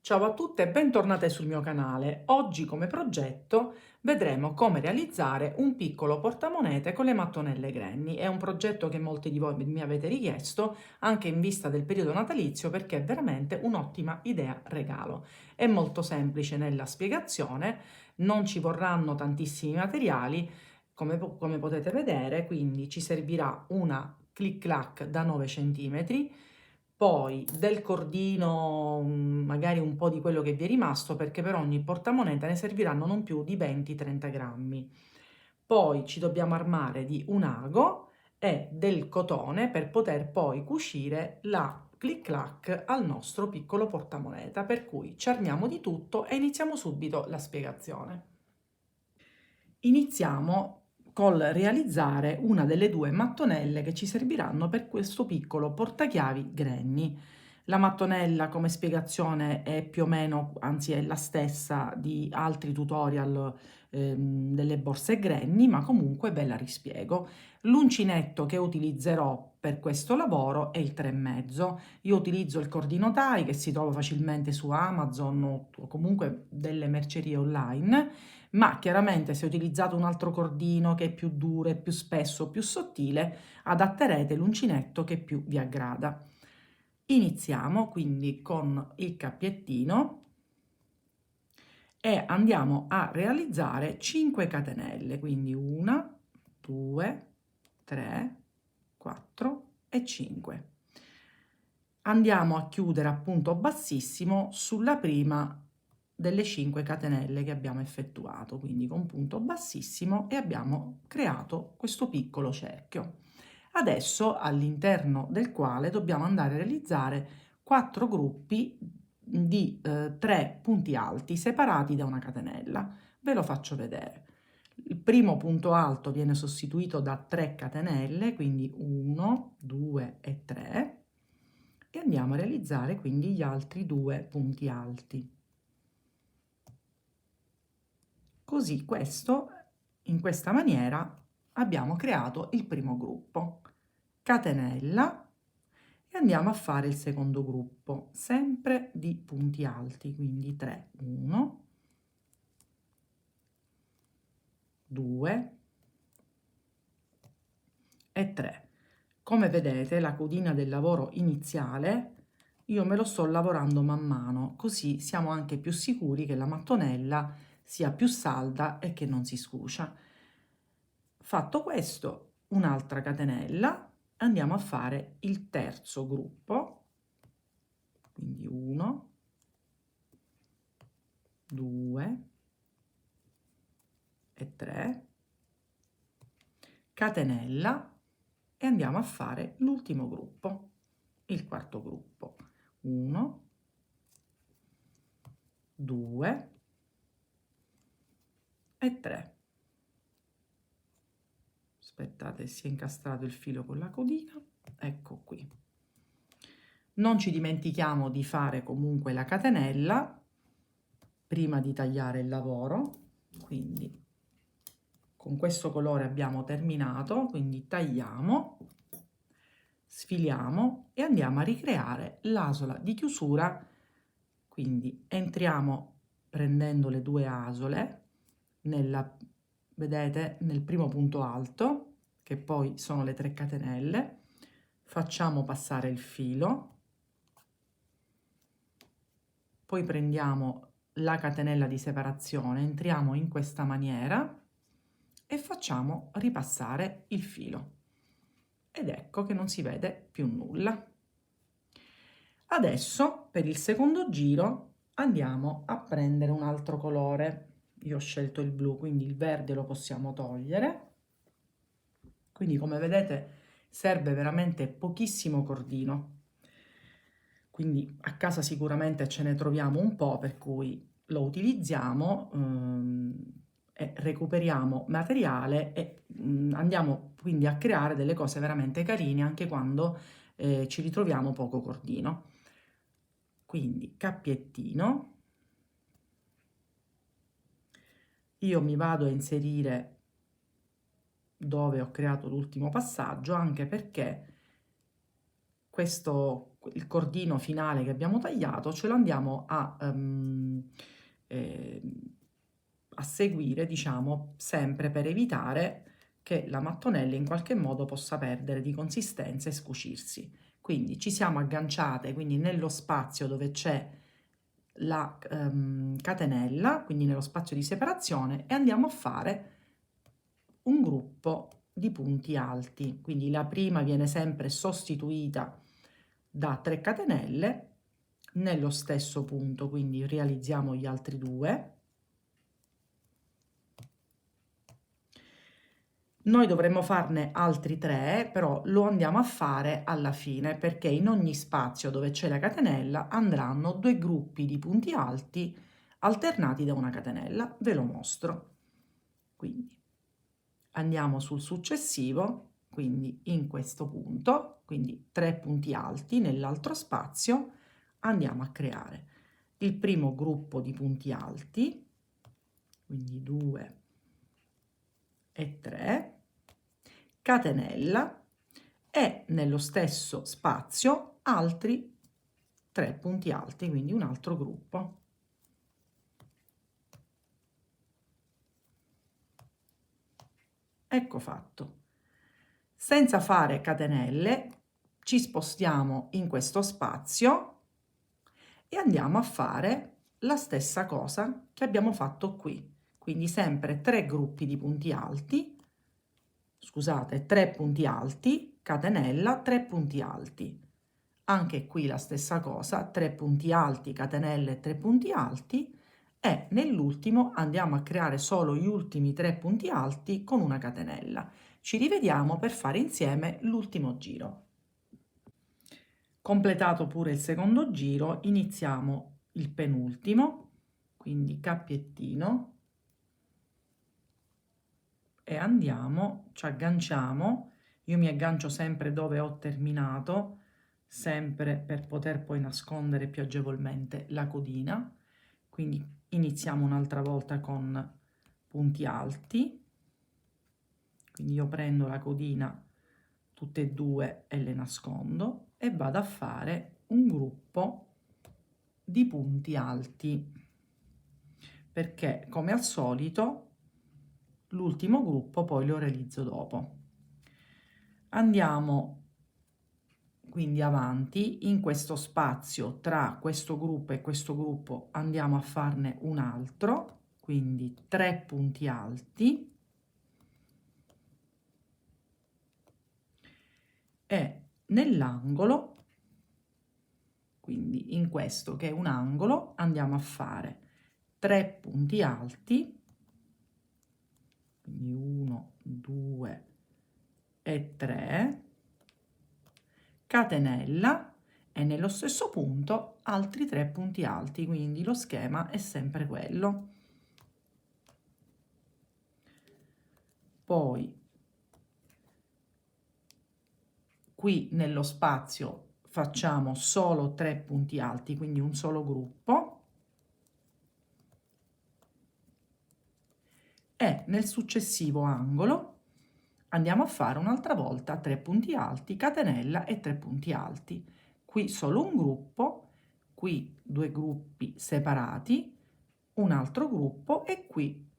Ciao a tutte e bentornate sul mio canale. Oggi come progetto vedremo come realizzare un piccolo portamonete con le mattonelle Granny. È un progetto che molti di voi mi avete richiesto anche in vista del periodo natalizio perché è veramente un'ottima idea regalo. È molto semplice nella spiegazione, non ci vorranno tantissimi materiali come potete vedere, quindi ci servirà una click clack da 9 cm, poi del cordino, magari un po' di quello che vi è rimasto, perché per ogni portamoneta ne serviranno non più di 20-30 grammi. Poi ci dobbiamo armare di un ago e del cotone per poter poi cucire la click clack al nostro piccolo portamoneta, per cui ci armiamo di tutto e iniziamo subito la spiegazione. Iniziamo col realizzare una delle due mattonelle che ci serviranno per questo piccolo portachiavi Granny. La mattonella come spiegazione è più o meno, anzi è la stessa di altri tutorial delle borse Granny, ma comunque ve la rispiego. L'uncinetto che utilizzerò per questo lavoro è il 3,5. Io utilizzo il cordino Tai che si trova facilmente su Amazon o comunque delle mercerie online, ma chiaramente se utilizzate un altro cordino che è più duro, e più spesso, più sottile, adatterete l'uncinetto che più vi aggrada. Iniziamo quindi con il cappiettino e andiamo a realizzare 5 catenelle, quindi 1, 2, 3, 4 e 5. Andiamo a chiudere a punto bassissimo sulla prima delle 5 catenelle che abbiamo effettuato, quindi con punto bassissimo, e abbiamo creato questo piccolo cerchio. Adesso all'interno del quale dobbiamo andare a realizzare 4 gruppi di 3 punti alti separati da una catenella. Ve lo faccio vedere. Il primo punto alto viene sostituito da 3 catenelle, quindi 1, 2 e 3, e andiamo a realizzare quindi gli altri 2 punti alti. Così in questa maniera abbiamo creato il primo gruppo. Catenella e andiamo a fare il secondo gruppo, sempre di punti alti, quindi 3, 1, 2 e 3. Come vedete, la codina del lavoro iniziale io me lo sto lavorando man mano, così siamo anche più sicuri che la mattonella sia più salda e che non si scucia. Fatto questo, un'altra catenella, andiamo a fare il terzo gruppo, quindi 1, 2 e 3, catenella, e andiamo a fare l'ultimo gruppo, il quarto gruppo, 1, 2 e 3. Aspettate, si è incastrato il filo con la codina, ecco qui. Non ci dimentichiamo di fare comunque la catenella prima di tagliare il lavoro, quindi con questo colore abbiamo terminato, quindi tagliamo, sfiliamo e andiamo a ricreare l'asola di chiusura, quindi entriamo prendendo le due asole vedete, nel primo punto alto, che poi sono le 3 catenelle, facciamo passare il filo, poi prendiamo la catenella di separazione, entriamo in questa maniera e facciamo ripassare il filo. Ed ecco che non si vede più nulla. Adesso per il secondo giro andiamo a prendere un altro colore. Io ho scelto il blu, quindi il verde lo possiamo togliere. Quindi come vedete serve veramente pochissimo cordino. Quindi a casa sicuramente ce ne troviamo un po', per cui lo utilizziamo e recuperiamo materiale e andiamo quindi a creare delle cose veramente carine anche quando ci ritroviamo poco cordino. Quindi cappiettino, io mi vado a inserire dove ho creato l'ultimo passaggio, anche perché il cordino finale che abbiamo tagliato ce lo andiamo a seguire, diciamo, sempre per evitare che la mattonella in qualche modo possa perdere di consistenza e scucirsi. Quindi ci siamo agganciate, quindi nello spazio dove c'è la catenella, quindi nello spazio di separazione, e andiamo a fare un gruppo di punti alti. Quindi la prima viene sempre sostituita da 3 catenelle nello stesso punto, quindi realizziamo gli altri 2. Noi dovremmo farne altri 3, però lo andiamo a fare alla fine, perché in ogni spazio dove c'è la catenella andranno 2 gruppi di punti alti alternati da una catenella. Ve lo mostro. Quindi andiamo sul successivo, quindi in questo punto, quindi 3 punti alti nell'altro spazio, andiamo a creare il primo gruppo di punti alti, quindi 2 e 3, catenella, e nello stesso spazio altri 3 punti alti, quindi un altro gruppo. Ecco fatto. Senza fare catenelle ci spostiamo in questo spazio e andiamo a fare la stessa cosa che abbiamo fatto qui. Quindi sempre 3 gruppi di punti alti, scusate, 3 punti alti, catenella, 3 punti alti. Anche qui la stessa cosa, 3 punti alti, catenelle, 3 punti alti, e nell'ultimo andiamo a creare solo gli ultimi 3 punti alti con una catenella. Ci rivediamo per fare insieme l'ultimo giro. Completato pure il secondo giro, iniziamo il penultimo, quindi cappiettino, e andiamo, ci agganciamo. Io mi aggancio sempre dove ho terminato, sempre per poter poi nascondere più agevolmente la codina. Quindi iniziamo un'altra volta con punti alti, quindi io prendo la codina tutte e 2 e le nascondo e vado a fare un gruppo di punti alti, perché come al solito l'ultimo gruppo poi lo realizzo dopo. Andiamo quindi avanti in questo spazio tra questo gruppo e questo gruppo, andiamo a farne un altro, quindi 3 punti alti, e nell'angolo, quindi in questo che è un angolo, andiamo a fare 3 punti alti, quindi 1, 2 e 3, catenella, e nello stesso punto altri 3 punti alti, quindi lo schema è sempre quello. Poi qui nello spazio facciamo solo 3 punti alti, quindi un solo gruppo, e nel successivo angolo andiamo a fare un'altra volta 3 punti alti, catenella e 3 punti alti. Qui solo un gruppo, qui 2 gruppi separati, un altro gruppo e qui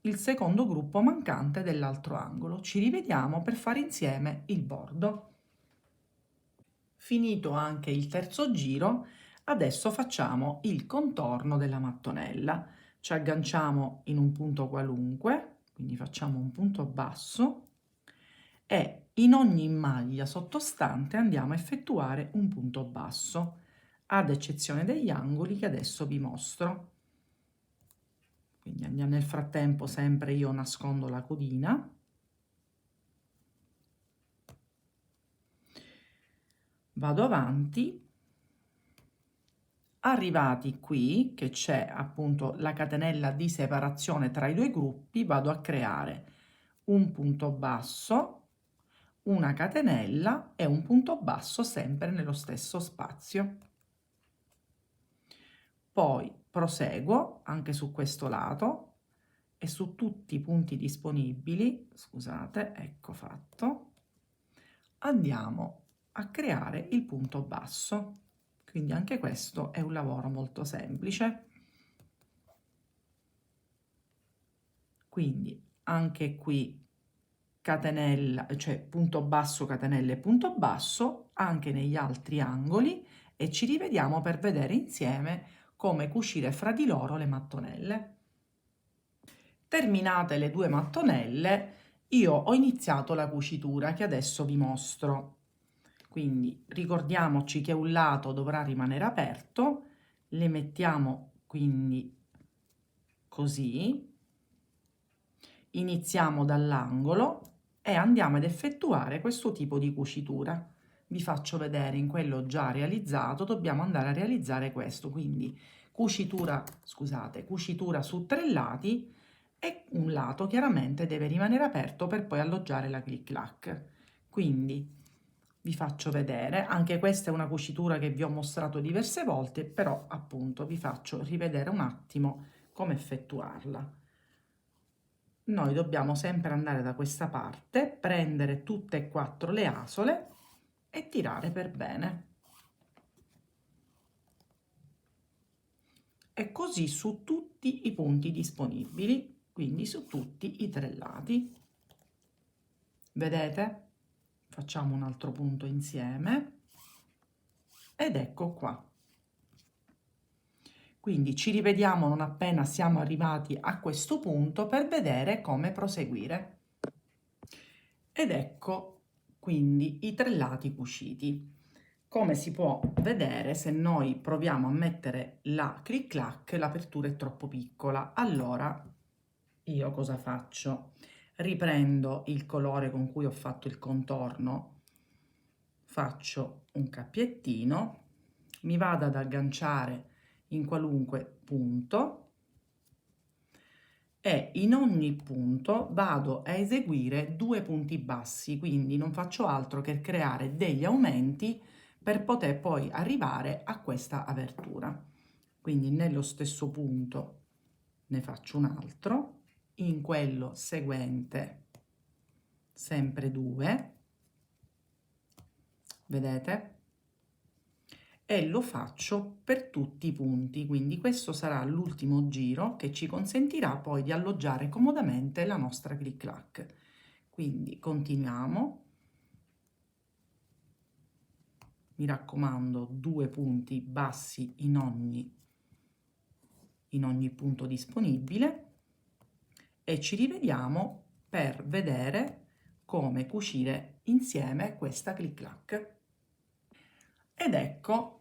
il secondo gruppo mancante dell'altro angolo. Ci rivediamo per fare insieme il bordo. Finito anche il terzo giro, adesso facciamo il contorno della mattonella. Ci agganciamo in un punto qualunque, quindi facciamo un punto basso, e in ogni maglia sottostante andiamo a effettuare un punto basso, ad eccezione degli angoli che adesso vi mostro. Quindi nel frattempo sempre io nascondo la codina. Vado avanti. Arrivati qui, che c'è appunto la catenella di separazione tra i 2 gruppi, vado a creare un punto basso, una catenella e un punto basso sempre nello stesso spazio. Poi proseguo anche su questo lato e su tutti i punti disponibili, scusate, ecco fatto, andiamo a creare il punto basso. Quindi anche questo è un lavoro molto semplice. Quindi anche qui catenella, cioè punto basso, catenella e punto basso, anche negli altri angoli, e ci rivediamo per vedere insieme come cucire fra di loro le mattonelle. Terminate le 2 mattonelle, io ho iniziato la cucitura che adesso vi mostro. Quindi ricordiamoci che un lato dovrà rimanere aperto, le mettiamo quindi così, iniziamo dall'angolo e andiamo ad effettuare questo tipo di cucitura. Vi faccio vedere in quello già realizzato, dobbiamo andare a realizzare questo, quindi cucitura, scusate, cucitura su 3 lati e un lato chiaramente deve rimanere aperto per poi alloggiare la clic clac. Quindi vi faccio vedere, anche questa è una cucitura che vi ho mostrato diverse volte, però appunto vi faccio rivedere un attimo come effettuarla. Noi dobbiamo sempre andare da questa parte, prendere tutte e 4 le asole e tirare per bene. E così su tutti i punti disponibili, quindi su tutti i 3 lati. Vedete? Facciamo un altro punto insieme ed ecco qua. Quindi ci rivediamo non appena siamo arrivati a questo punto per vedere come proseguire. Ed ecco quindi i 3 lati cuciti. Come si può vedere, se noi proviamo a mettere la clic clac, l'apertura è troppo piccola. Allora io cosa faccio? Riprendo il colore con cui ho fatto il contorno, faccio un cappiettino, mi vado ad agganciare in qualunque punto e in ogni punto vado a eseguire 2 punti bassi, quindi non faccio altro che creare degli aumenti per poter poi arrivare a questa apertura. Quindi nello stesso punto ne faccio un altro, in quello seguente sempre 2, vedete? E lo faccio per tutti i punti, quindi questo sarà l'ultimo giro che ci consentirà poi di alloggiare comodamente la nostra clic clac. Quindi continuiamo, mi raccomando 2 punti bassi in ogni punto disponibile e ci rivediamo per vedere come cucire insieme questa clic clac. Ed ecco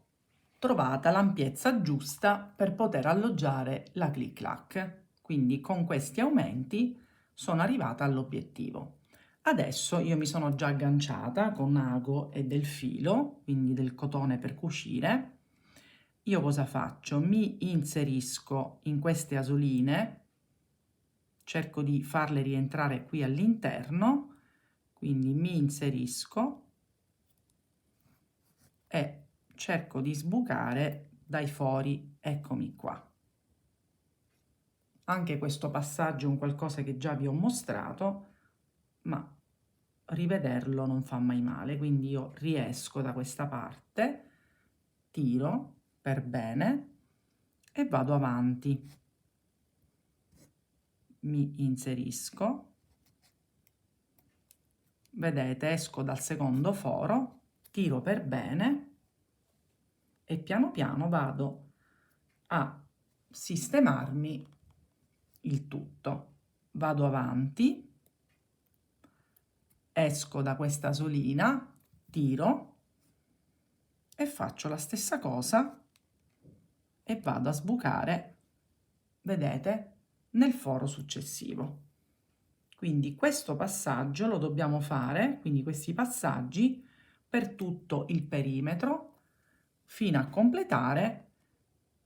trovata l'ampiezza giusta per poter alloggiare la clic clac. Quindi con questi aumenti sono arrivata all'obiettivo. Adesso io mi sono già agganciata con ago e del filo, quindi del cotone per cucire. Io cosa faccio? Mi inserisco in queste asoline, cerco di farle rientrare qui all'interno, quindi mi inserisco e cerco di sbucare dai fori, eccomi qua. Anche questo passaggio è un qualcosa che già vi ho mostrato, ma rivederlo non fa mai male, quindi io riesco da questa parte, tiro per bene e vado avanti. Mi inserisco, vedete, esco dal secondo foro, tiro per bene e piano piano vado a sistemarmi il tutto. Vado avanti, esco da questa asolina, tiro e faccio la stessa cosa e vado a sbucare, vedete, nel foro successivo. Quindi questo passaggio lo dobbiamo fare, quindi questi passaggi per tutto il perimetro fino a completare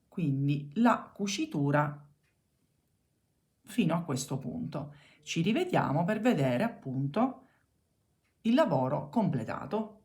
quindi la cucitura fino a questo punto. Ci rivediamo per vedere appunto il lavoro completato.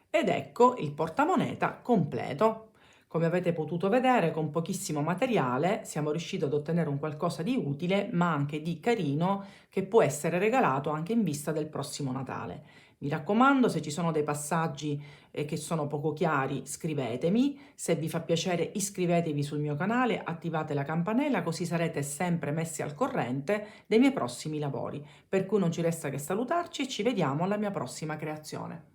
Ed ecco il portamoneta completo. Come avete potuto vedere, con pochissimo materiale siamo riusciti ad ottenere un qualcosa di utile, ma anche di carino, che può essere regalato anche in vista del prossimo Natale. Mi raccomando, se ci sono dei passaggi che sono poco chiari, scrivetemi. Se vi fa piacere, iscrivetevi sul mio canale, attivate la campanella, così sarete sempre messi al corrente dei miei prossimi lavori. Per cui non ci resta che salutarci e ci vediamo alla mia prossima creazione.